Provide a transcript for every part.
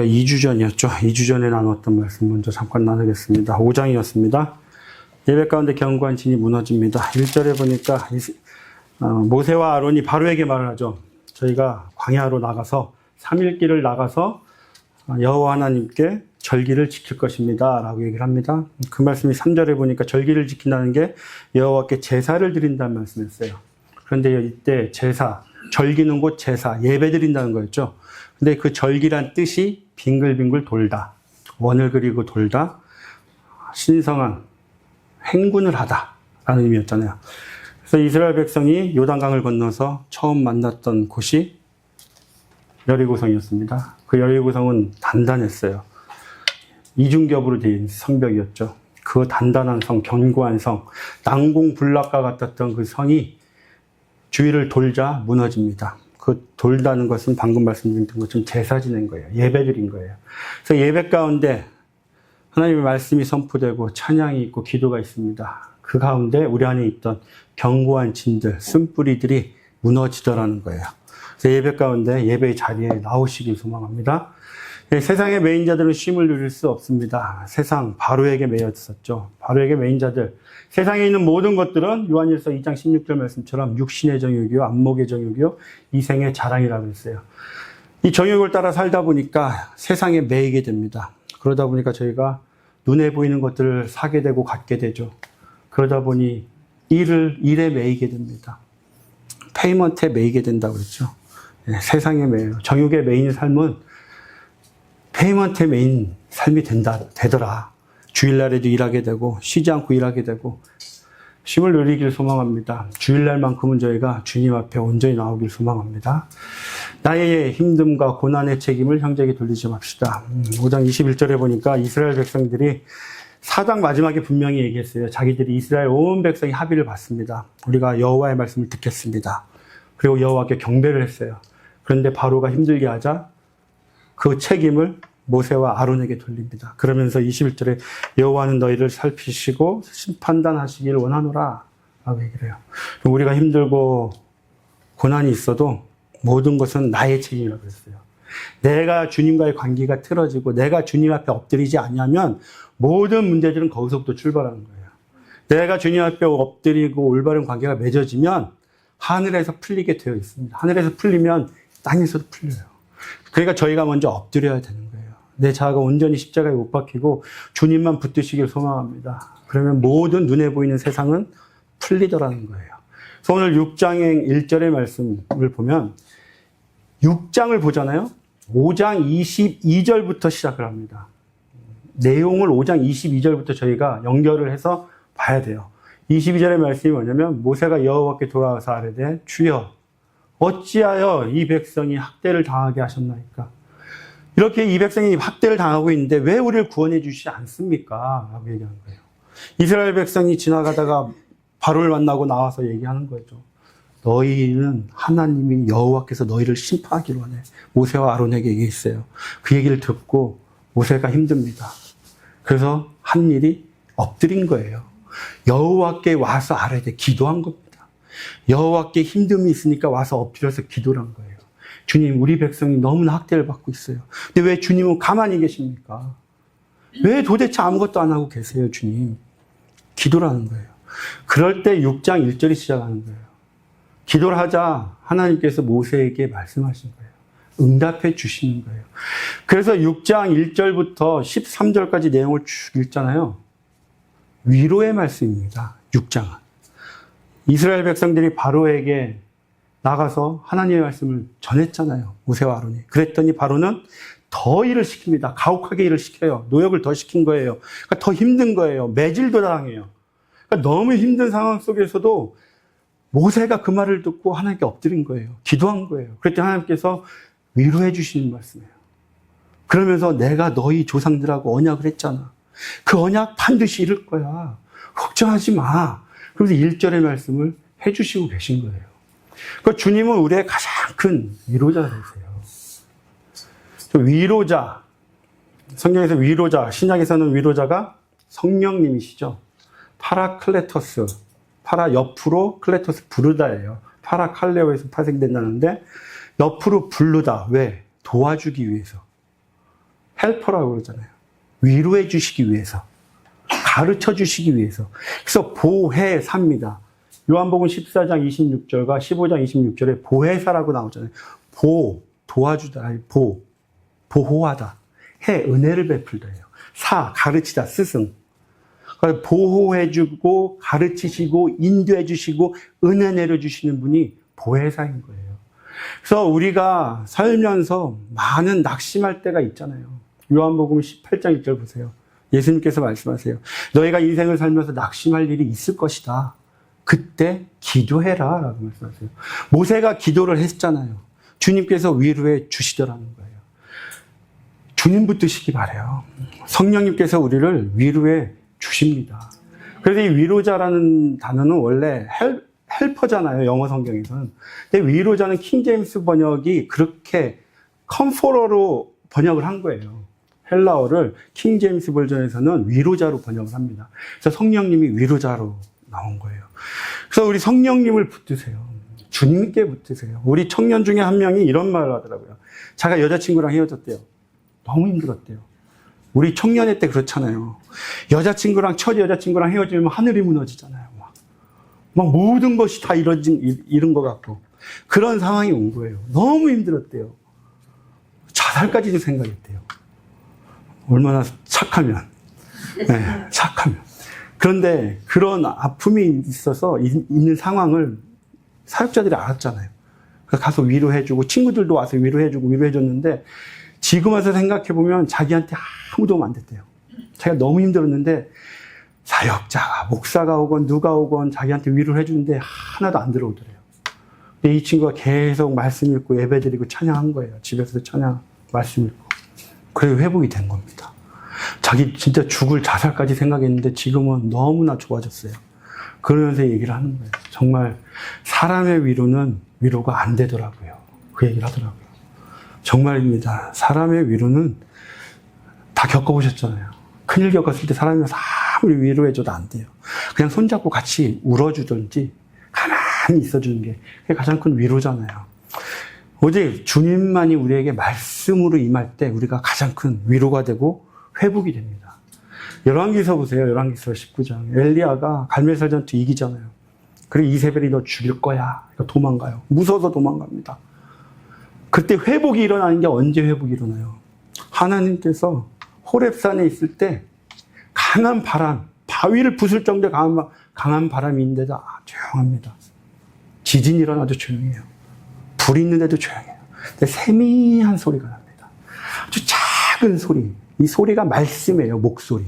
2주 전이었죠. 2주 전에 나눴던 말씀 먼저 잠깐 나누겠습니다. 5장이었습니다. 예배 가운데 견고한 진이 무너집니다. 1절에 보니까 모세와 아론이 바로에게 말을 하죠. 저희가 광야로 나가서 3일 길을 나가서 여호와 하나님께 절기를 지킬 것입니다 라고 얘기를 합니다. 그 말씀이 3절에 보니까 절기를 지킨다는 게 여호와께 제사를 드린다는 말씀이었어요. 그런데 이때 제사, 절기는 곧 제사, 예배 드린다는 거였죠. 근데 그 절기란 뜻이 빙글빙글 돌다, 원을 그리고 돌다, 신성한 행군을 하다 라는 의미였잖아요. 그래서 이스라엘 백성이 요단강을 건너서 처음 만났던 곳이 여리고성이었습니다. 그 여리고성은 단단했어요. 이중겹으로 된 성벽이었죠. 그 단단한 성, 견고한 성, 난공불락과 같았던 그 성이 주위를 돌자 무너집니다. 그 돌다는 것은 방금 말씀드린 것처럼 제사 지낸 거예요. 예배 드린 거예요. 그래서 예배 가운데 하나님의 말씀이 선포되고 찬양이 있고 기도가 있습니다. 그 가운데 우리 안에 있던 견고한 진들, 쓴뿌리들이 무너지더라는 거예요. 그래서 예배 가운데 예배의 자리에 나오시길 소망합니다. 세상의 매인 자들은 쉼을 누릴 수 없습니다. 세상 바로에게 매여 있었죠. 바로에게 매인 자들, 세상에 있는 모든 것들은 요한일서 2장 16절 말씀처럼 육신의 정욕이요 안목의 정욕이요 이생의 자랑이라고 했어요. 이 정욕을 따라 살다 보니까 세상에 매이게 됩니다. 그러다 보니까 저희가 눈에 보이는 것들을 사게 되고 갖게 되죠. 그러다 보니 일에 매이게 됩니다. 페이먼트에 매이게 된다고 그랬죠. 세상에 매여. 정욕에 매인 삶은 페이먼트에 매인 삶이 되더라. 주일날에도 일하게 되고 쉬지 않고 일하게 되고 쉼을 누리길 소망합니다. 주일날만큼은 저희가 주님 앞에 온전히 나오길 소망합니다. 나의 힘듦과 고난의 책임을 형제에게 돌리지 맙시다. 5장 21절에 보니까 이스라엘 백성들이 4장 마지막에 분명히 얘기했어요. 자기들이 이스라엘 온 백성이 합의를 받습니다. 우리가 여호와의 말씀을 듣겠습니다. 그리고 여호와께 경배를 했어요. 그런데 바로가 힘들게 하자 그 책임을 모세와 아론에게 돌립니다. 그러면서 21절에 여호와는 너희를 살피시고 심판단하시길 원하노라 라고 얘기를 해요. 우리가 힘들고 고난이 있어도 모든 것은 나의 책임이라고 했어요. 내가 주님과의 관계가 틀어지고 내가 주님 앞에 엎드리지 않으면 모든 문제들은 거기서부터 출발하는 거예요. 내가 주님 앞에 엎드리고 올바른 관계가 맺어지면 하늘에서 풀리게 되어 있습니다. 하늘에서 풀리면 땅에서도 풀려요. 그러니까 저희가 먼저 엎드려야 되는 거예요. 내 자아가 온전히 십자가에 못 박히고 주님만 붙드시길 소망합니다. 그러면 모든 눈에 보이는 세상은 풀리더라는 거예요. 그래서 오늘 6장의 1절의 말씀을 보면 6장을 보잖아요. 5장 22절부터 시작을 합니다. 내용을 5장 22절부터 저희가 연결을 해서 봐야 돼요. 22절의 말씀이 뭐냐면 모세가 여호와께 돌아와서 아뢰되 주여 어찌하여 이 백성이 학대를 당하게 하셨나이까. 이렇게 이 백성이 학대를 당하고 있는데 왜 우리를 구원해 주시지 않습니까? 라고 얘기하는 거예요. 이스라엘 백성이 지나가다가 바로를 만나고 나와서 얘기하는 거죠. 너희는 하나님인 여호와께서 너희를 심판하기로 하네. 모세와 아론에게 얘기했어요. 그 얘기를 듣고 모세가 힘듭니다. 그래서 한 일이 엎드린 거예요. 여호와께 와서 아뢰되 기도한 겁니다. 여호와께 힘듦이 있으니까 와서 엎드려서 기도를 한 거예요. 주님, 우리 백성이 너무나 학대를 받고 있어요. 근데 왜 주님은 가만히 계십니까? 왜 도대체 아무것도 안 하고 계세요, 주님? 기도를 하는 거예요. 그럴 때 6장 1절이 시작하는 거예요. 기도를 하자 하나님께서 모세에게 말씀하신 거예요. 응답해 주시는 거예요. 그래서 6장 1절부터 13절까지 내용을 쭉 읽잖아요. 위로의 말씀입니다. 6장은. 이스라엘 백성들이 바로에게 나가서 하나님의 말씀을 전했잖아요. 모세와 아론이. 그랬더니 바로는 더 일을 시킵니다. 가혹하게 일을 시켜요. 노역을 더 시킨 거예요. 그러니까 더 힘든 거예요. 매질도 당해요. 그러니까 너무 힘든 상황 속에서도 모세가 그 말을 듣고 하나님께 엎드린 거예요. 기도한 거예요. 그랬더니 하나님께서 위로해 주시는 말씀이에요. 그러면서 내가 너희 조상들하고 언약을 했잖아. 그 언약 반드시 이룰 거야. 걱정하지 마. 그래서 1절의 말씀을 해주시고 계신 거예요. 그러니까 주님은 우리의 가장 큰 위로자가 되세요. 위로자, 성경에서 위로자, 신약에서는 위로자가 성령님이시죠. 파라클레토스, 파라 옆으로 클레토스 부르다예요. 파라칼레오에서 파생된다는데 옆으로 부르다. 왜? 도와주기 위해서. 헬퍼라고 그러잖아요. 위로해 주시기 위해서. 가르쳐 주시기 위해서. 그래서 보혜사입니다. 요한복음 14장 26절과 15장 26절에 보혜사라고 나오잖아요. 도와주다, 보호하다. 은혜를 베풀다예요. 가르치다, 스승. 보호해주고, 가르치시고, 인도해주시고, 은혜 내려주시는 분이 보혜사인 거예요. 그래서 우리가 살면서 많은 낙심할 때가 있잖아요. 요한복음 18장 1절 보세요. 예수님께서 말씀하세요. 너희가 인생을 살면서 낙심할 일이 있을 것이다. 그때 기도해라. 라고 말씀하세요. 모세가 기도를 했잖아요. 주님께서 위로해 주시더라는 거예요. 주님 붙드시기 바래요. 성령님께서 우리를 위로해 주십니다. 그래서 이 위로자라는 단어는 원래 헬퍼잖아요. 영어 성경에서는. 근데 위로자는 킹제임스 번역이 그렇게 컴포러로 번역을 한 거예요. 헬라어를 킹제임스 버전에서는 위로자로 번역을 합니다. 그래서 성령님이 위로자로 나온 거예요. 그래서 우리 성령님을 붙드세요. 주님께 붙드세요. 우리 청년 중에 한 명이 이런 말을 하더라고요. 자기가 여자친구랑 헤어졌대요. 너무 힘들었대요. 우리 청년회 때 그렇잖아요. 첫 여자친구랑 헤어지면 하늘이 무너지잖아요. 막 모든 것이 다 이런 것 같고. 그런 상황이 온 거예요. 너무 힘들었대요. 자살까지도 생각했대요. 얼마나 착하면. 네, 착하면. 그런데 그런 아픔이 있어서 있는 상황을 사역자들이 알았잖아요. 그래서 가서 위로해주고, 친구들도 와서 위로해줬는데, 지금 와서 생각해보면 자기한테 아무 도움 안 됐대요. 자기가 너무 힘들었는데, 사역자가, 목사가 오건 누가 오건 자기한테 위로를 해주는데 하나도 안 들어오더래요. 근데 이 친구가 계속 말씀 읽고 예배 드리고 찬양한 거예요. 집에서도 말씀 읽고. 그래서 회복이 된 겁니다. 자기 진짜 죽을 자살까지 생각했는데 지금은 너무나 좋아졌어요. 그러면서 얘기를 하는 거예요. 정말 사람의 위로는 위로가 안 되더라고요. 그 얘기를 하더라고요. 정말입니다. 사람의 위로는 다 겪어보셨잖아요. 큰일 겪었을 때 사람이 아무리 위로해줘도 안 돼요. 그냥 손잡고 같이 울어주든지 가만히 있어주는 게 그게 가장 큰 위로잖아요. 오직 주님만이 우리에게 말씀으로 임할 때 우리가 가장 큰 위로가 되고 회복이 됩니다. 열왕기서 보세요. 열왕기서 19장. 엘리야가 갈멜살 전투 이기잖아요. 그리고 이세벨이 너 죽일 거야. 도망가요. 무서워서 도망갑니다. 그때 회복이 일어나는 게 언제 회복이 일어나요? 하나님께서 호렙산에 있을 때 강한 바람, 바위를 부술 정도의 강한 바람이 있는데도 조용합니다. 지진이 일어나도 조용해요. 불이 있는데도 조용해요. 근데 세미한 소리가 납니다. 아주 작은 소리. 이 소리가 말씀이에요. 목소리.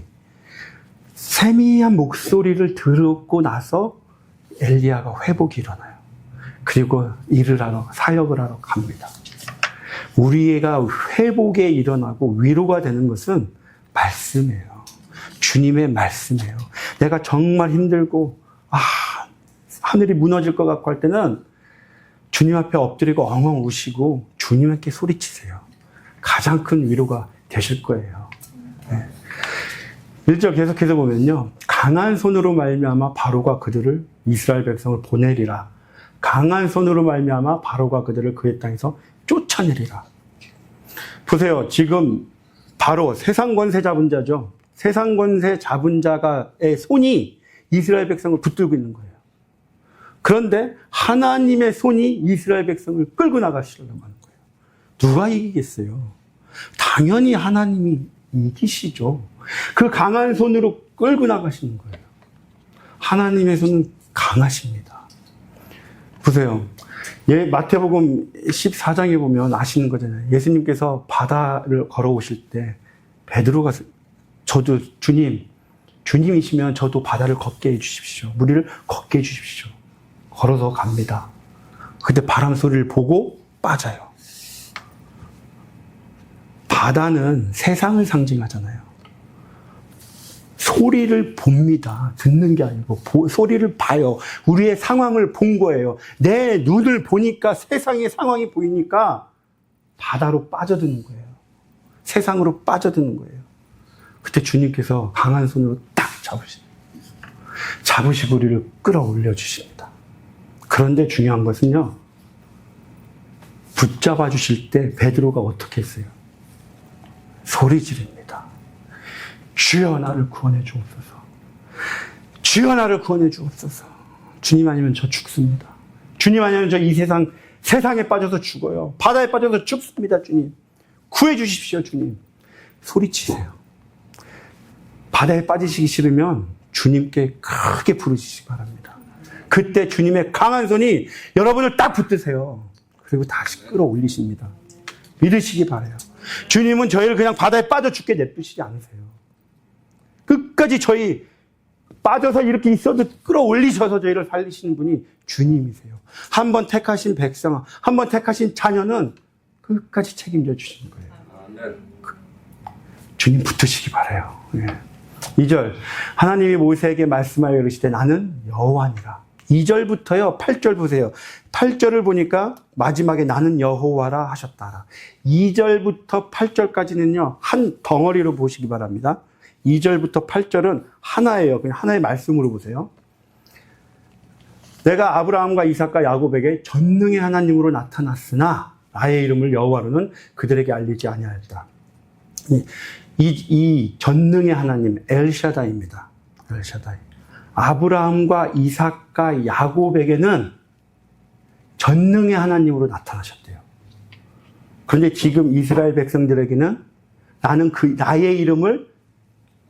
세미한 목소리를 듣고 나서 엘리야가 회복이 일어나요. 그리고 일을 하러, 사역을 하러 갑니다. 우리가 회복에 일어나고 위로가 되는 것은 말씀이에요. 주님의 말씀이에요. 내가 정말 힘들고 하늘이 무너질 것 같고 할 때는 주님 앞에 엎드리고 엉엉 우시고 주님께 소리치세요. 가장 큰 위로가 되실 거예요. 네. 1절 계속해서 보면요. 강한 손으로 말미암아 바로가 그들을 이스라엘 백성을 보내리라. 강한 손으로 말미암아 바로가 그들을 그의 땅에서 쫓아내리라. 보세요. 지금 바로 세상 권세 잡은 자죠. 세상 권세 잡은 자의 손이 이스라엘 백성을 붙들고 있는 거예요. 그런데 하나님의 손이 이스라엘 백성을 끌고 나가시려고 하는 거예요. 누가 이기겠어요? 당연히 하나님이 이기시죠. 그 강한 손으로 끌고 나가시는 거예요. 하나님의 손은 강하십니다. 보세요. 마태복음 14장에 보면 아시는 거잖아요. 예수님께서 바다를 걸어오실 때 베드로가 저도 주님이시면 저도 바다를 걷게 해주십시오. 무리를 걷게 해주십시오. 걸어서 갑니다. 그때 바람 소리를 보고 빠져요. 바다는 세상을 상징하잖아요. 소리를 봅니다. 듣는 게 아니고 소리를 봐요. 우리의 상황을 본 거예요. 내 눈을 보니까 세상의 상황이 보이니까 바다로 빠져드는 거예요. 세상으로 빠져드는 거예요. 그때 주님께서 강한 손으로 딱 잡으시고 우리를 끌어올려 주십니다. 그런데 중요한 것은요. 붙잡아 주실 때 베드로가 어떻게 했어요? 소리 지릅니다. 주여 나를 구원해 주옵소서. 주여 나를 구원해 주옵소서. 주님 아니면 저 죽습니다. 주님 아니면 저 이 세상에 빠져서 죽어요. 바다에 빠져서 죽습니다. 주님. 구해 주십시오. 주님. 소리치세요. 바다에 빠지시기 싫으면 주님께 크게 부르시기 바랍니다. 그때 주님의 강한 손이 여러분을 딱 붙드세요. 그리고 다시 끌어올리십니다. 믿으시기 바라요. 주님은 저희를 그냥 바다에 빠져 죽게 냅두시지 않으세요. 끝까지 저희 빠져서 이렇게 있어도 끌어올리셔서 저희를 살리시는 분이 주님이세요. 한번 택하신 백성, 한번 택하신 자녀는 끝까지 책임져 주시는 거예요. 주님 붙으시기 바라요. 2절 하나님이 모세에게 말씀하여 이르시되 나는 여호와니라. 2절부터요 8절 보세요. 8절을 보니까 마지막에 나는 여호와라 하셨다. 2절부터 8절까지는요 한 덩어리로 보시기 바랍니다. 2절부터 8절은 하나예요. 그냥 하나의 말씀으로 보세요. 내가 아브라함과 이삭과 야곱에게 전능의 하나님으로 나타났으나 나의 이름을 여호와로는 그들에게 알리지 아니하였다. 이 전능의 하나님 엘샤다입니다. 엘샤다이. 아브라함과 이삭과 야곱에게는 전능의 하나님으로 나타나셨대요. 그런데 지금 이스라엘 백성들에게는 나는 나의 이름을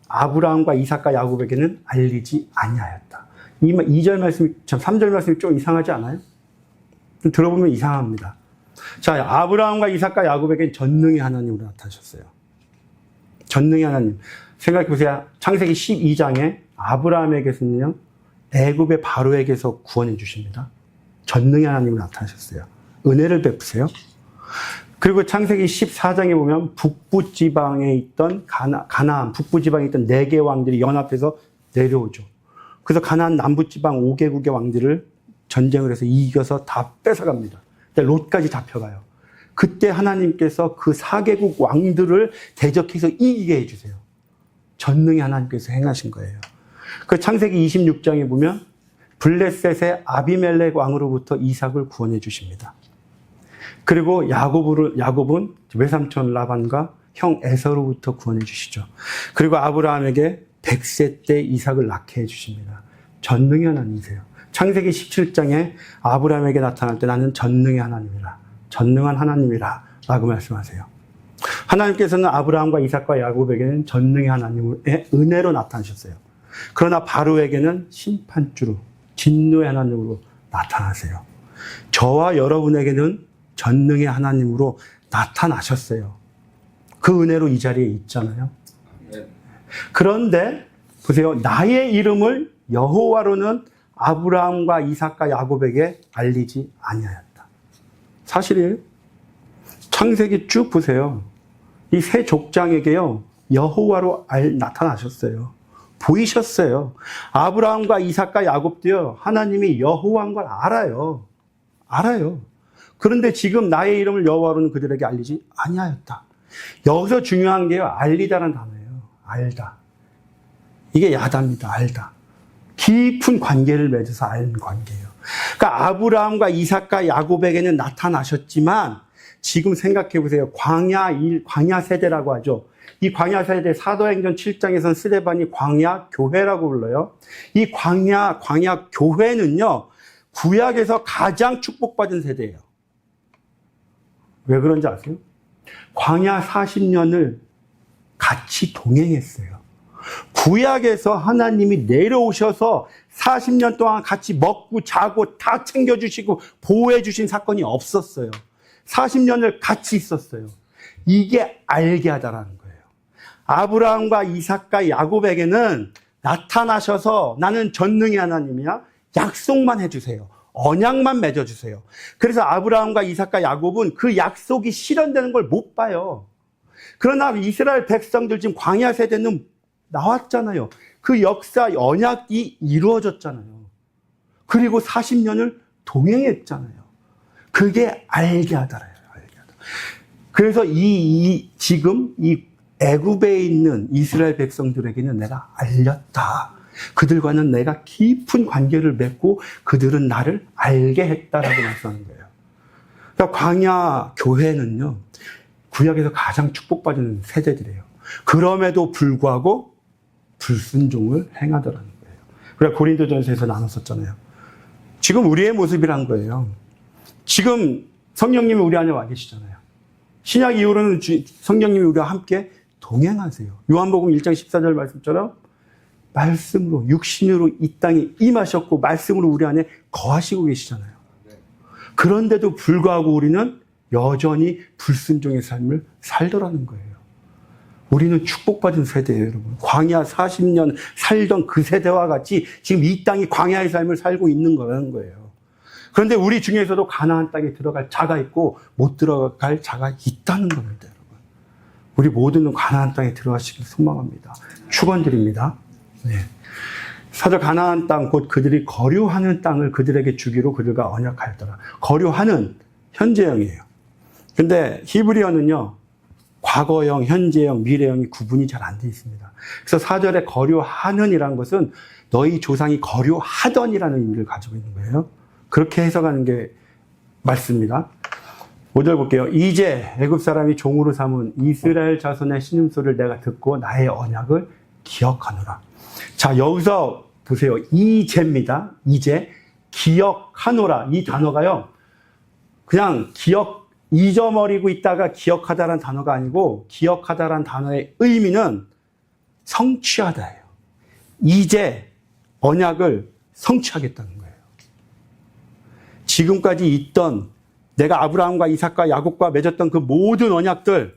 아브라함과 이삭과 야곱에게는 알리지 아니하였다. 2절 말씀이, 3절 말씀이 좀 이상하지 않아요? 좀 들어보면 이상합니다. 자, 아브라함과 이삭과 야곱에게는 전능의 하나님으로 나타나셨어요. 전능의 하나님. 생각해 보세요. 창세기 12장에 아브라함에게서는요, 애굽의 바로에게서 구원해 주십니다. 전능의 하나님으로 나타나셨어요. 은혜를 베푸세요. 그리고 창세기 14장에 보면 북부 지방에 있던 가나안 북부 지방에 있던 4개 왕들이 연합해서 내려오죠. 그래서 가나안 남부 지방 5개국의 왕들을 전쟁을 해서 이겨서 다 뺏어갑니다. 롯까지 잡혀가요. 그때 하나님께서 그 4개국 왕들을 대적해서 이기게 해주세요. 전능히 하나님께서 행하신 거예요. 그 창세기 26장에 보면 블레셋의 아비멜렉 왕으로부터 이삭을 구원해 주십니다. 그리고 야곱은 외삼촌 라반과 형 에서로부터 구원해 주시죠. 그리고 아브라함에게 100세 때 이삭을 낳게 해 주십니다. 전능의 하나님이세요. 창세기 17장에 아브라함에게 나타날 때 나는 전능의 하나님이라, 전능한 하나님이라 라고 말씀하세요. 하나님께서는 아브라함과 이삭과 야곱에게는 전능의 하나님의 은혜로 나타나셨어요. 그러나 바로에게는 심판주로, 진노의 하나님으로 나타나세요. 저와 여러분에게는 전능의 하나님으로 나타나셨어요. 그 은혜로 이 자리에 있잖아요. 그런데 보세요. 나의 이름을 여호와로는 아브라함과 이삭과 야곱에게 알리지 아니하였다. 사실이에요. 창세기 쭉 보세요. 이 세 족장에게요, 여호와로 나타나셨어요. 보이셨어요. 아브라함과 이삭과 야곱도요, 하나님이 여호와인 걸 알아요. 알아요. 그런데 지금 나의 이름을 여호와로는 그들에게 알리지 아니하였다. 여기서 중요한 게요, 알리다라는 단어예요. 알다. 이게 야다입니다. 알다. 깊은 관계를 맺어서 아는 관계예요. 그러니까 아브라함과 이삭과 야곱에게는 나타나셨지만 지금 생각해 보세요. 광야 세대라고 하죠. 이 광야 세대 사도행전 7장에서는 스데반이 광야 교회라고 불러요. 이 광야 교회는요, 구약에서 가장 축복받은 세대예요. 왜 그런지 아세요? 광야 40년을 같이 동행했어요. 구약에서 하나님이 내려오셔서 40년 동안 같이 먹고 자고 다 챙겨주시고 보호해주신 사건이 없었어요. 40년을 같이 있었어요. 이게 알게 하다라는 거예요. 아브라함과 이삭과 야곱에게는 나타나셔서 나는 전능의 하나님이야. 약속만 해주세요. 언약만 맺어주세요. 그래서 아브라함과 이삭과 야곱은 그 약속이 실현되는 걸 못 봐요. 그러나 이스라엘 백성들 지금 광야 세대는 나왔잖아요. 그 역사 언약이 이루어졌잖아요. 그리고 40년을 동행했잖아요. 그게 알게 하더라요. 알게 하다. 그래서 지금 이 애굽에 있는 이스라엘 백성들에게는 내가 알렸다. 그들과는 내가 깊은 관계를 맺고 그들은 나를 알게 했다라고 말씀하는 거예요. 그러니까 광야 교회는요, 구약에서 가장 축복받은 세대들이에요. 그럼에도 불구하고 불순종을 행하더라는 거예요. 그래 고린도전서에서 나눴었잖아요. 지금 우리의 모습이란 거예요. 지금 성령님이 우리 안에 와 계시잖아요. 신약 이후로는 성령님이 우리와 함께 동행하세요. 요한복음 1장 14절 말씀처럼 말씀으로 육신으로 이 땅에 임하셨고 말씀으로 우리 안에 거하시고 계시잖아요. 그런데도 불구하고 우리는 여전히 불순종의 삶을 살더라는 거예요. 우리는 축복받은 세대예요, 여러분. 광야 40년 살던 그 세대와 같이 지금 이 땅이 광야의 삶을 살고 있는 거라는 거예요. 그런데 우리 중에서도 가나안 땅에 들어갈 자가 있고 못 들어갈 자가 있다는 겁니다, 여러분. 우리 모두는 가나안 땅에 들어가시길 소망합니다. 축원드립니다. 네. 사절 가나안 땅 곧 그들이 거류하는 땅을 그들에게 주기로 그들과 언약하였더라. 거류하는 현재형이에요. 근데 히브리어는요. 과거형, 현재형, 미래형이 구분이 잘 안 돼 있습니다. 그래서 4절에 거류하는이라는 것은 너희 조상이 거류하던이라는 의미를 가지고 있는 거예요. 그렇게 해석하는 게 맞습니다. 5절 볼게요. 이제 애굽 사람이 종으로 삼은 이스라엘 자손의 신음소리를 내가 듣고 나의 언약을 기억하노라. 자, 여기서 보세요. 이제입니다. 이제 기억하노라. 이 단어가요. 그냥 잊어버리고 있다가 기억하다라는 단어가 아니고 기억하다라는 단어의 의미는 성취하다예요. 이제 언약을 성취하겠다는 거예요. 지금까지 있던 내가 아브라함과 이삭과 야곱과 맺었던 그 모든 언약들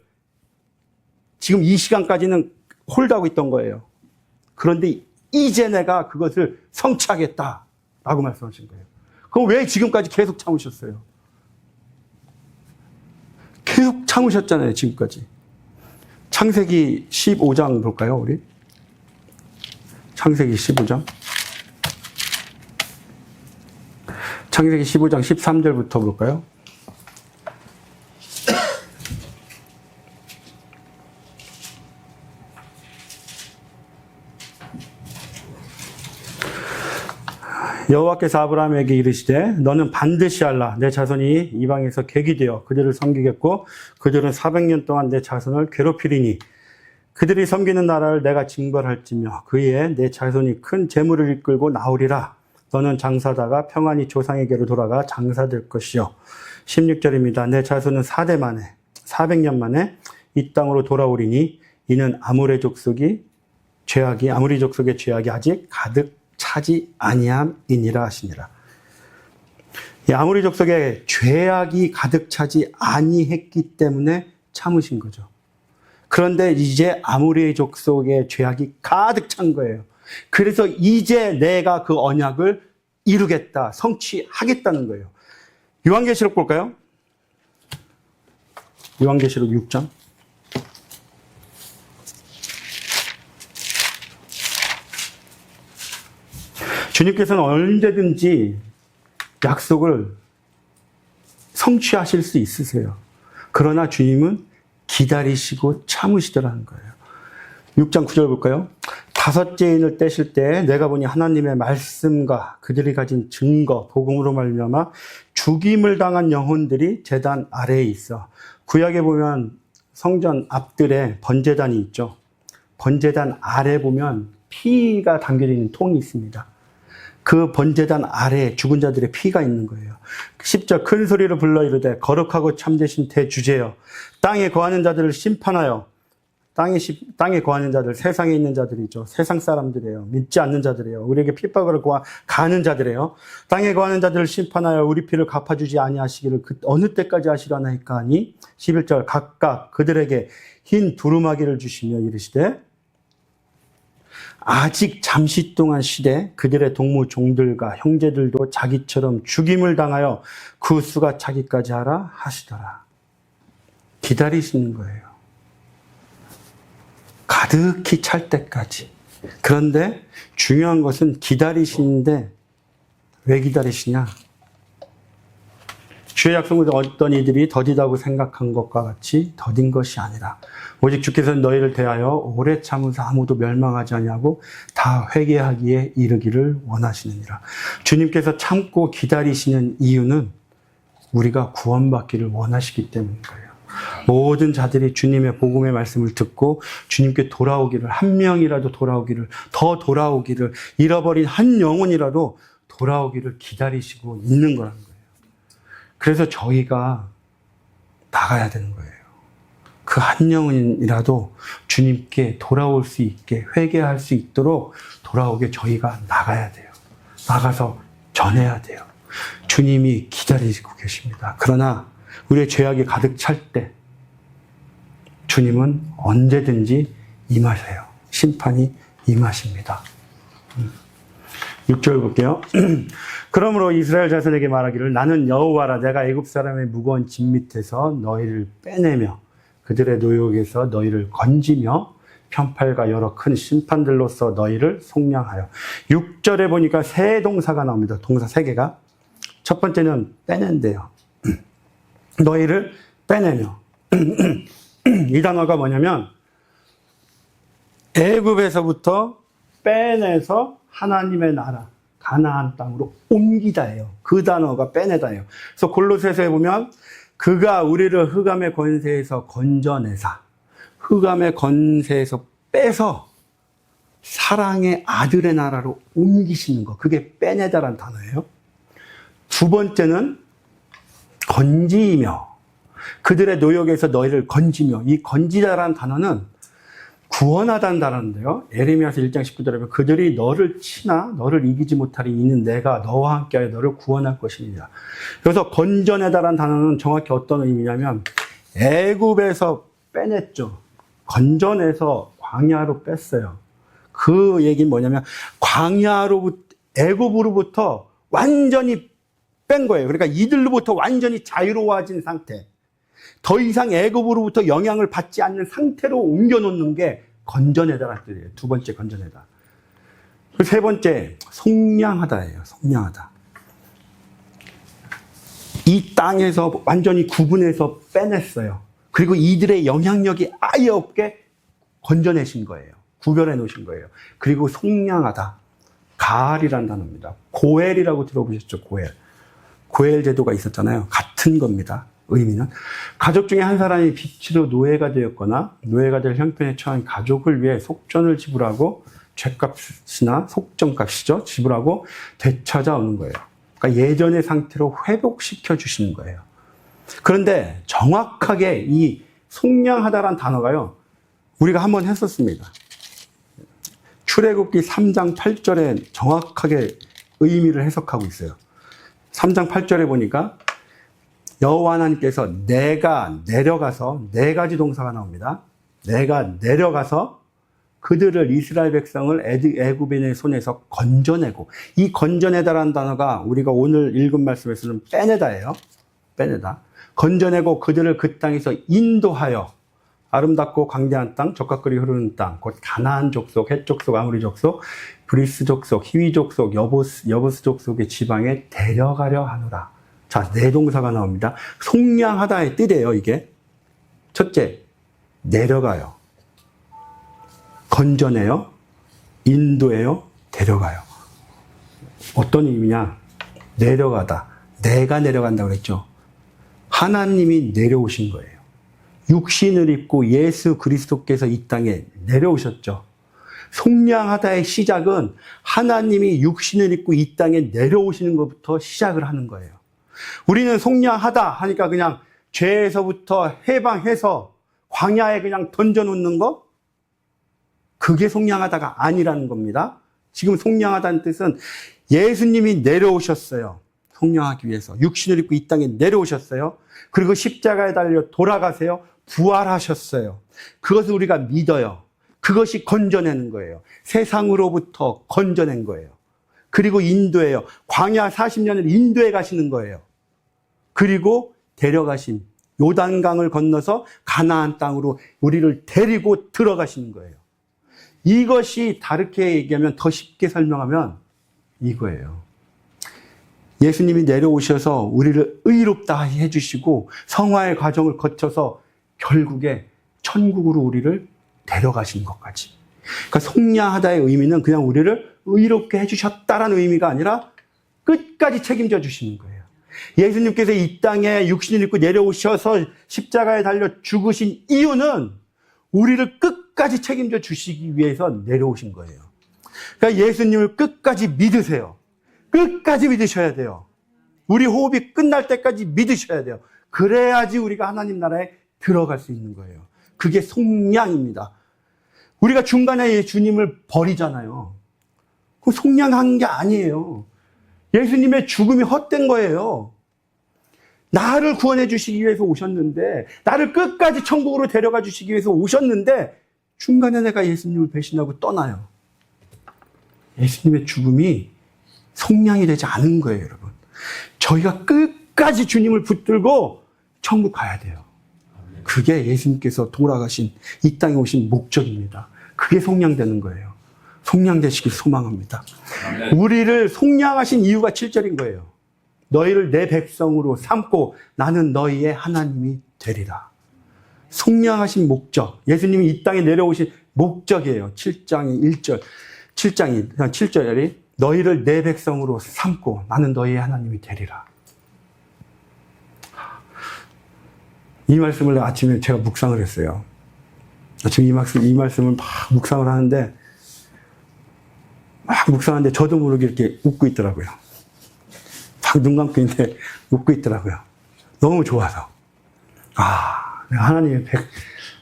지금 이 시간까지는 홀드하고 있던 거예요. 그런데 이제 내가 그것을 성취하겠다라고 말씀하신 거예요. 그럼 왜 지금까지 계속 참으셨어요? 계속 참으셨잖아요, 지금까지. 창세기 15장 볼까요, 우리? 창세기 15장. 창세기 15장 13절부터 볼까요? 여호와께서 아브라함에게 이르시되 너는 반드시 알라. 내 자손이 이방에서 객이 되어 그들을 섬기겠고 그들은 400년 동안 내 자손을 괴롭히리니 그들이 섬기는 나라를 내가 징벌할지며 그의 내 자손이 큰 재물을 이끌고 나오리라. 너는 장사다가 평안히 조상에게로 돌아가 장사될 것이요. 16절입니다. 내 자손은 400년 만에 이 땅으로 돌아오리니 이는 아모리 족속의 죄악이 아직 가득 차지 아니함이니라 하시니라. 이 아모리 족속의 죄악이 가득 차지 아니했기 때문에 참으신 거죠. 그런데 이제 아모리 족속의 죄악이 가득 찬 거예요. 그래서 이제 내가 그 언약을 이루겠다, 성취하겠다는 거예요. 요한계시록 볼까요? 요한계시록 6장. 주님께서는 언제든지 약속을 성취하실 수 있으세요. 그러나 주님은 기다리시고 참으시더라는 거예요. 6장 9절 볼까요? 다섯째 인을 떼실 때 내가 보니 하나님의 말씀과 그들이 가진 증거, 복음으로 말미암아 죽임을 당한 영혼들이 제단 아래에 있어. 구약에 보면 성전 앞들에 번제단이 있죠. 번제단 아래 보면 피가 담겨져 있는 통이 있습니다. 그 번제단 아래에 죽은 자들의 피가 있는 거예요. 10절 큰 소리로 불러 이르되 거룩하고 참되신 대주제여 땅에 거하는 자들을 심판하여 땅에 거하는 자들, 세상에 있는 자들이죠. 세상 사람들이에요. 믿지 않는 자들이에요. 우리에게 핍박을 가하는 자들이에요. 땅에 거하는 자들을 심판하여 우리 피를 갚아주지 아니하시기를 어느 때까지 하시려나이까 하니 11절 각각 그들에게 흰 두루마기를 주시며 이르시되 아직 잠시 동안 시대 그들의 동무 종들과 형제들도 자기처럼 죽임을 당하여 그 수가 차기까지 하라 하시더라. 기다리시는 거예요. 가득히 찰 때까지. 그런데 중요한 것은 기다리시는데 왜 기다리시냐? 주의 약속은 어떤 이들이 더디다고 생각한 것과 같이 더딘 것이 아니라 오직 주께서는 너희를 대하여 오래 참으사 아무도 멸망하지 아니하고 다 회개하기에 이르기를 원하시느니라. 주님께서 참고 기다리시는 이유는 우리가 구원받기를 원하시기 때문인 거예요. 모든 자들이 주님의 복음의 말씀을 듣고 주님께 돌아오기를, 한 명이라도 돌아오기를, 더 돌아오기를, 잃어버린 한 영혼이라도 돌아오기를 기다리시고 있는 거라는 거예요. 그래서 저희가 나가야 되는 거예요. 그 한 영혼이라도 주님께 돌아올 수 있게, 회개할 수 있도록 돌아오게 저희가 나가야 돼요. 나가서 전해야 돼요. 주님이 기다리고 계십니다. 그러나 우리의 죄악이 가득 찰 때 주님은 언제든지 임하세요. 심판이 임하십니다. 6절 볼게요. 그러므로 이스라엘 자손에게 말하기를 나는 여호와라. 내가 애굽 사람의 무거운 짐 밑에서 너희를 빼내며 그들의 노역에서 너희를 건지며 편팔과 여러 큰 심판들로서 너희를 속량하여. 6절에 보니까 세 동사가 나옵니다. 동사 세 개가. 첫 번째는 빼낸대요. 너희를 빼내며. 이 단어가 뭐냐면 애굽에서부터 빼내서 하나님의 나라 가나안 땅으로 옮기다예요. 그 단어가 빼내다예요. 그래서 골로새서에 보면 그가 우리를 흑암의 권세에서 건져내사, 흑암의 권세에서 빼서 사랑의 아들의 나라로 옮기시는 거, 그게 빼내다라는 단어예요. 두 번째는 건지며, 그들의 노역에서 너희를 건지며. 이 건지다라는 단어는 구원하다는 단어인데요. 에레미야서 1장 19절에 보면 그들이 너를 치나 너를 이기지 못하리 이는 내가 너와 함께하여 너를 구원할 것이니라. 그래서 건져내다라는 단어는 정확히 어떤 의미냐면 애굽에서 빼냈죠. 건져내서 광야로 뺐어요. 그 얘기는 뭐냐면 광야로부터, 애굽으로부터 완전히 뺀 거예요. 그러니까 이들로부터 완전히 자유로워진 상태. 더 이상 애굽으로부터 영향을 받지 않는 상태로 옮겨놓는 게 건져내다라는 뜻이에요. 두 번째 건져내다. 세 번째 속량하다예요. 속량하다. 이 땅에서 완전히 구분해서 빼냈어요. 그리고 이들의 영향력이 아예 없게 건져내신 거예요. 구별해 놓으신 거예요. 그리고 속량하다. 가알이라는 단어입니다. 고엘이라고 들어보셨죠? 고엘. 고엘 제도가 있었잖아요. 같은 겁니다. 의미는 가족 중에 한 사람이 빚으로 노예가 되었거나 노예가 될 형편에 처한 가족을 위해 속전을 지불하고 죗값이나 속전값이죠. 지불하고 되찾아오는 거예요. 그러니까 예전의 상태로 회복시켜 주시는 거예요. 그런데 정확하게 이 속량하다라는 단어가요. 우리가 한번 했었습니다. 출애굽기 3장 8절에 정확하게 의미를 해석하고 있어요. 3장 8절에 보니까 여호와 하나님께서 내가 내려가서, 네 가지 동사가 나옵니다. 내가 내려가서 그들을, 이스라엘 백성을 애굽인의 손에서 건져내고, 이 건져내다라는 단어가 우리가 오늘 읽은 말씀에서는 빼내다예요. 빼내다. 건져내고 그들을 그 땅에서 인도하여 아름답고 광대한 땅, 적각거리 흐르는 땅, 곧 가나안 족속, 헷 족속, 아모리 족속, 브리스 족속, 히위 족속, 여부스 족속의 지방에 데려가려 하노라. 자, 네 동사가 나옵니다. 속량하다의 뜻이에요, 이게. 첫째, 내려가요. 건져내요. 인도해요. 데려가요. 어떤 의미냐? 내려가다. 내가 내려간다고 그랬죠. 하나님이 내려오신 거예요. 육신을 입고 예수 그리스도께서 이 땅에 내려오셨죠. 속량하다의 시작은 하나님이 육신을 입고 이 땅에 내려오시는 것부터 시작을 하는 거예요. 우리는 속량하다 하니까 그냥 죄에서부터 해방해서 광야에 그냥 던져놓는 거? 그게 속량하다가 아니라는 겁니다. 지금 속량하다는 뜻은 예수님이 내려오셨어요. 속량하기 위해서. 육신을 입고 이 땅에 내려오셨어요. 그리고 십자가에 달려 돌아가세요. 부활하셨어요. 그것을 우리가 믿어요. 그것이 건져내는 거예요. 세상으로부터 건져낸 거예요. 그리고 인도해요. 광야 40년을 인도해 가시는 거예요. 그리고 데려가신 요단강을 건너서 가나안 땅으로 우리를 데리고 들어가시는 거예요. 이것이 다르게 얘기하면, 더 쉽게 설명하면 이거예요. 예수님이 내려오셔서 우리를 의롭다 해주시고 성화의 과정을 거쳐서 결국에 천국으로 우리를 데려가시는 것까지. 그러니까 속량하다의 의미는 그냥 우리를 의롭게 해주셨다라는 의미가 아니라 끝까지 책임져 주시는 거예요. 예수님께서 이 땅에 육신을 입고 내려오셔서 십자가에 달려 죽으신 이유는 우리를 끝까지 책임져 주시기 위해서 내려오신 거예요. 그러니까 예수님을 끝까지 믿으세요. 끝까지 믿으셔야 돼요. 우리 호흡이 끝날 때까지 믿으셔야 돼요. 그래야지 우리가 하나님 나라에 들어갈 수 있는 거예요. 그게 속량입니다. 우리가 중간에 주님을 버리잖아요. 그 속량한 게 아니에요. 예수님의 죽음이 헛된 거예요. 나를 구원해 주시기 위해서 오셨는데, 나를 끝까지 천국으로 데려가 주시기 위해서 오셨는데, 중간에 내가 예수님을 배신하고 떠나요. 예수님의 죽음이 속량이 되지 않은 거예요, 여러분. 저희가 끝까지 주님을 붙들고 천국 가야 돼요. 그게 예수님께서 돌아가신 이 땅에 오신 목적입니다. 그게 속량되는 거예요. 속량되시길 소망합니다. 우리를 속량하신 이유가 7절인 거예요. 너희를 내 백성으로 삼고 나는 너희의 하나님이 되리라. 속량하신 목적. 예수님이 이 땅에 내려오신 목적이에요. 7장의 1절. 7절이 너희를 내 백성으로 삼고 나는 너희의 하나님이 되리라. 이 말씀을 아침에 제가 묵상을 했어요. 지금 이 말씀을 막 묵상을 하는데, 막 묵상하는데 저도 모르게 이렇게 웃고 있더라고요. 막 눈 감고 있는데 웃고 있더라고요. 너무 좋아서.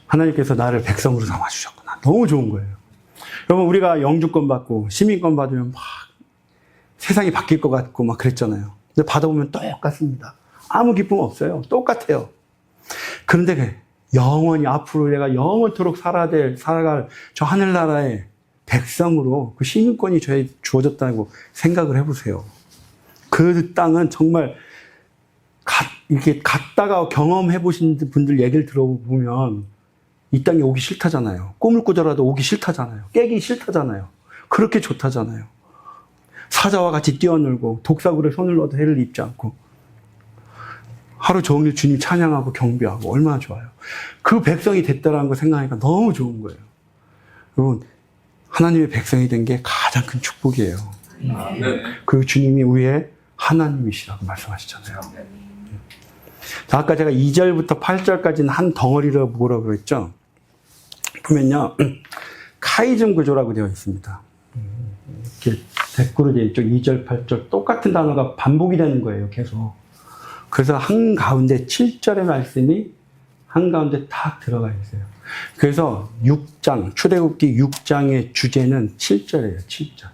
하나님께서 나를 백성으로 삼아주셨구나. 너무 좋은 거예요. 여러분, 우리가 영주권 받고 시민권 받으면 막 세상이 바뀔 것 같고 막 그랬잖아요. 근데 받아보면 똑같습니다. 아무 기쁨 없어요. 똑같아요. 그런데 영원히 앞으로 내가 영원토록 살아갈 저 하늘나라의 백성으로 그 시민권이 저에 주어졌다고 생각을 해보세요. 그 땅은 정말 이렇게 갔다가 경험해보신 분들 얘기를 들어보면 이 땅에 오기 싫다잖아요. 꿈을 꾸더라도 오기 싫다잖아요. 깨기 싫다잖아요. 그렇게 좋다잖아요. 사자와 같이 뛰어놀고 독사굴에 손을 넣어도 해를 입지 않고 하루 종일 주님 찬양하고 경배하고 얼마나 좋아요. 그 백성이 됐다라는 거 생각하니까 너무 좋은 거예요. 여러분, 하나님의 백성이 된 게 가장 큰 축복이에요. 그 주님이 우리의 하나님이시라고 말씀하시잖아요. 아까 제가 2절부터 8절까지는 한 덩어리로 뭐라고 그랬죠? 보면요, 카이즘 구조라고 되어 있습니다. 이렇게 댓글로 되어 있죠. 2절, 8절 똑같은 단어가 반복이 되는 거예요, 계속. 그래서 한가운데 7절의 말씀이 한가운데 딱 들어가 있어요. 그래서 6장, 출애굽기 6장의 주제는 7절이에요, 7절.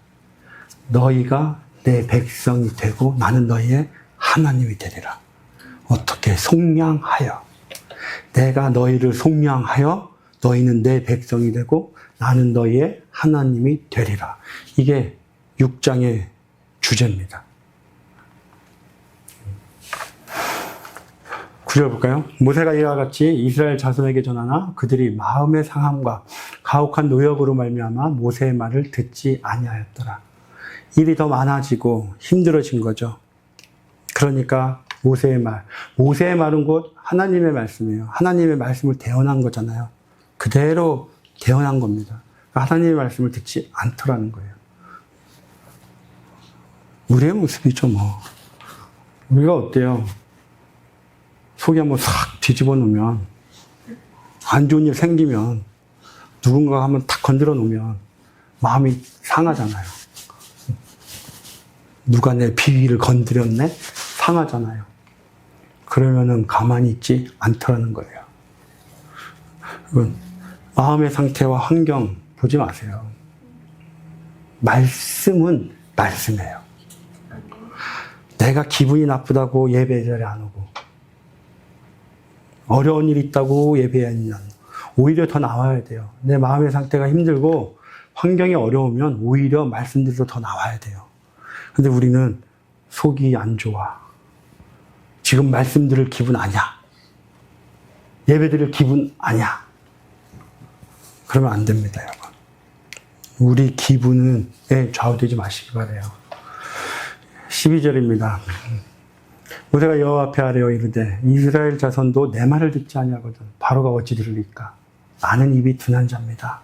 너희가 내 백성이 되고 나는 너희의 하나님이 되리라. 어떻게? 속량하여. 내가 너희를 속량하여 너희는 내 백성이 되고 나는 너희의 하나님이 되리라. 이게 6장의 주제입니다. 9절 볼까요? 모세가 이와 같이 이스라엘 자손에게 전하나 그들이 마음의 상함과 가혹한 노역으로 말미암아 모세의 말을 듣지 아니하였더라. 일이 더 많아지고 힘들어진 거죠. 그러니까 모세의 말은 곧 하나님의 말씀이에요. 하나님의 말씀을 대언한 거잖아요. 그대로 대언한 겁니다. 하나님의 말씀을 듣지 않더라는 거예요. 우리의 모습이죠, 뭐. 우리가 어때요? 속이 한번 싹 뒤집어 놓으면, 안 좋은 일 생기면, 누군가 한번 탁 건드려 놓으면, 마음이 상하잖아요. 누가 내 비위를 건드렸네? 상하잖아요. 그러면은 가만히 있지 않더라는 거예요. 마음의 상태와 환경 보지 마세요. 말씀은 말씀이에요. 내가 기분이 나쁘다고 예배 자리에 안 오고, 어려운 일 있다고 예배에 안 오고, 오히려 더 나와야 돼요. 내 마음의 상태가 힘들고 환경이 어려우면 오히려 말씀들도 더 나와야 돼요. 근데 우리는 속이 안 좋아. 지금 말씀 들을 기분 아니야. 예배 드릴 기분 아니야. 그러면 안 됩니다, 여러분. 우리 기분에 좌우되지 마시기 바라요. 12절입니다. 모세가 여호와 앞에 아뢰어 이르되 이스라엘 자손도 내 말을 듣지 아니하거든 바로가 어찌 들으리까? 나는 입이 둔한 자입니다.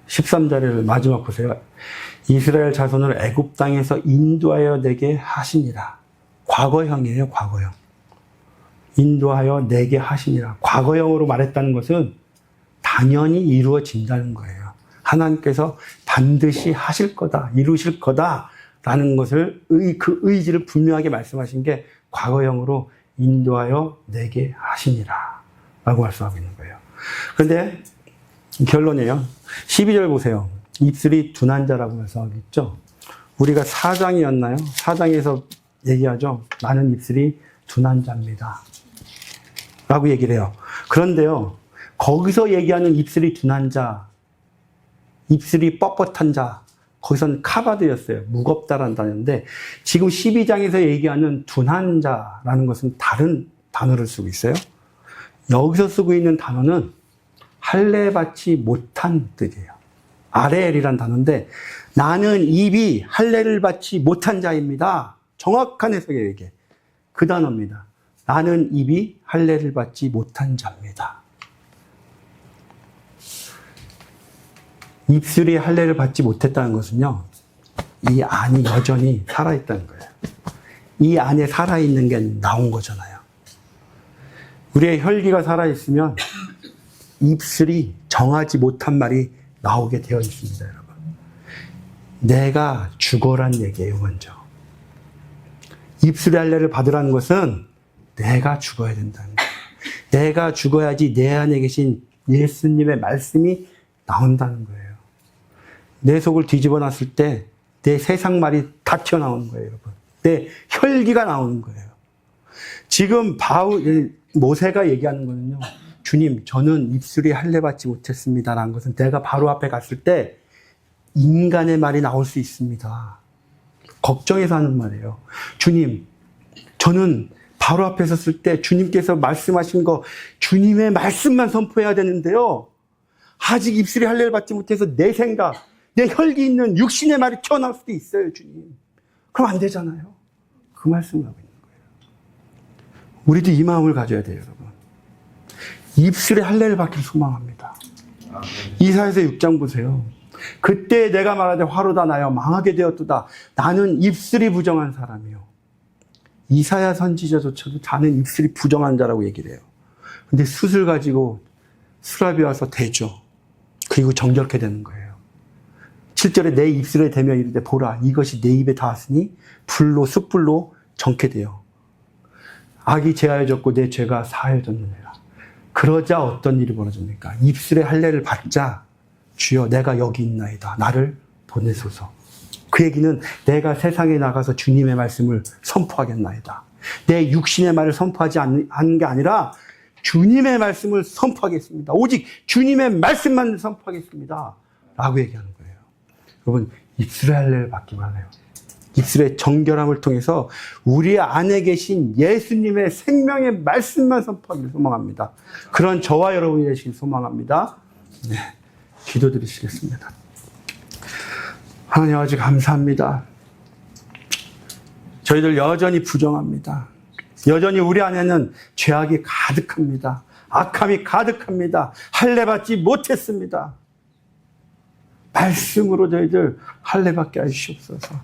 13절을 마지막 보세요. 이스라엘 자손을 애굽 땅에서 인도하여 내게 하시니라. 과거형이에요, 과거형. 인도하여 내게 하시니라. 과거형으로 말했다는 것은 당연히 이루어진다는 거예요. 하나님께서 반드시 하실 거다, 이루실 거다라는 것을 그 의지를 분명하게 말씀하신 게 과거형으로 인도하여 내게 하시니라 라고 말씀하고 있는 거예요. 그런데 결론이에요. 12절 보세요. 입술이 둔한 자라고 말씀하겠죠. 우리가 4장이었나요? 4장에서 얘기하죠. 나는 입술이 둔한 자입니다 라고 얘기를 해요. 그런데요, 거기서 얘기하는 입술이 둔한 자, 입술이 뻣뻣한 자, 거기서는 카바드였어요. 무겁다라는 단어인데, 지금 12장에서 얘기하는 둔한 자라는 것은 다른 단어를 쓰고 있어요. 여기서 쓰고 있는 단어는 할례받지 못한 뜻이에요. 아레엘이라는 단어인데, 나는 입이 할례를 받지 못한 자입니다. 정확한 해석이에요, 이게. 그 단어입니다. 나는 입이 할례를 받지 못한 자입니다. 입술이 할례를 받지 못했다는 것은요, 이 안이 여전히 살아있다는 거예요. 이 안에 살아있는 게 나온 거잖아요. 우리의 혈기가 살아있으면 입술이 정하지 못한 말이 나오게 되어 있습니다, 여러분. 내가 죽어란 얘기예요, 먼저. 입술의 할례를 받으라는 것은 내가 죽어야 된다는 거예요. 내가 죽어야지 내 안에 계신 예수님의 말씀이 나온다는 거예요. 내 속을 뒤집어 놨을 때 내 세상 말이 다 튀어나오는 거예요, 여러분. 내 혈기가 나오는 거예요. 지금 모세가 얘기하는 거는요, 주님, 저는 입술이 할례 받지 못했습니다라는 것은 내가 바로 앞에 갔을 때 인간의 말이 나올 수 있습니다. 걱정해서 하는 말이에요. 주님, 저는 바로 앞에 섰을 때 주님께서 말씀하신 거 주님의 말씀만 선포해야 되는데요, 아직 입술이 할례를 받지 못해서 내 생각, 내 혈기 있는 육신의 말이 튀어나올 수도 있어요, 주님. 그럼 안 되잖아요. 그 말씀을 하고 있는 거예요. 우리도 이 마음을 가져야 돼요, 여러분. 입술의 할례를 받기를 소망합니다. 이사야서 6장 보세요. 그때 내가 말하되 화로다 나여 망하게 되었도다. 나는 입술이 부정한 사람이요. 이사야 선지자조차도 자는 입술이 부정한 자라고 얘기를 해요. 근데 숯을 가지고 수랍이 와서 대죠. 그리고 정결케 되는 거예요. 7절에 내 입술에 대며 이르되 보라, 이것이 내 입에 닿았으니 불로 숯불로 정케 되어 악이 제하여졌고 내 죄가 사하여졌느니라. 그러자 어떤 일이 벌어집니까? 입술에 할례를 받자 주여 내가 여기 있나이다. 나를 보내소서. 그 얘기는 내가 세상에 나가서 주님의 말씀을 선포하겠나이다. 내 육신의 말을 선포하지 않는 게 아니라 주님의 말씀을 선포하겠습니다. 오직 주님의 말씀만 선포하겠습니다. 라고 얘기하는 거예요. 여러분, 입술의 할례를 받기만 해요. 입술의 정결함을 통해서 우리 안에 계신 예수님의 생명의 말씀만 선포하기를 소망합니다. 그런 저와 여러분이 되시길 소망합니다. 네, 기도드리시겠습니다. 하나님 아버지 감사합니다. 저희들 여전히 부정합니다. 여전히 우리 안에는 죄악이 가득합니다. 악함이 가득합니다. 할례 받지 못했습니다. 말씀으로 저희들 할례 받게 하여 주시옵소서.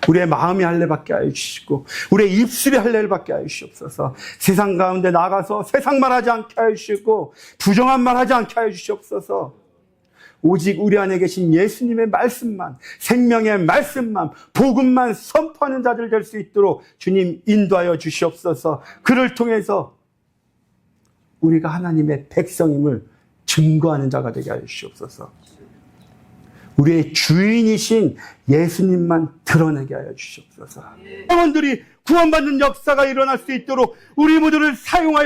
우리의 마음이 할례 받게 하여 주시고 우리의 입술이 할례를 받게 하여 주시옵소서. 세상 가운데 나가서 세상 말하지 않게 하여 주시고 부정한 말하지 않게 하여 주시옵소서. 오직 우리 안에 계신 예수님의 말씀만, 생명의 말씀만, 복음만 선포하는 자들 될 수 있도록 주님 인도하여 주시옵소서. 그를 통해서 우리가 하나님의 백성임을 증거하는 자가 되게 하여 주시옵소서. 우리의 주인이신 예수님만 드러내게 하여 주시옵소서. 영혼들이 구원받는 역사가 일어날 수 있도록 우리 모두를 사용하여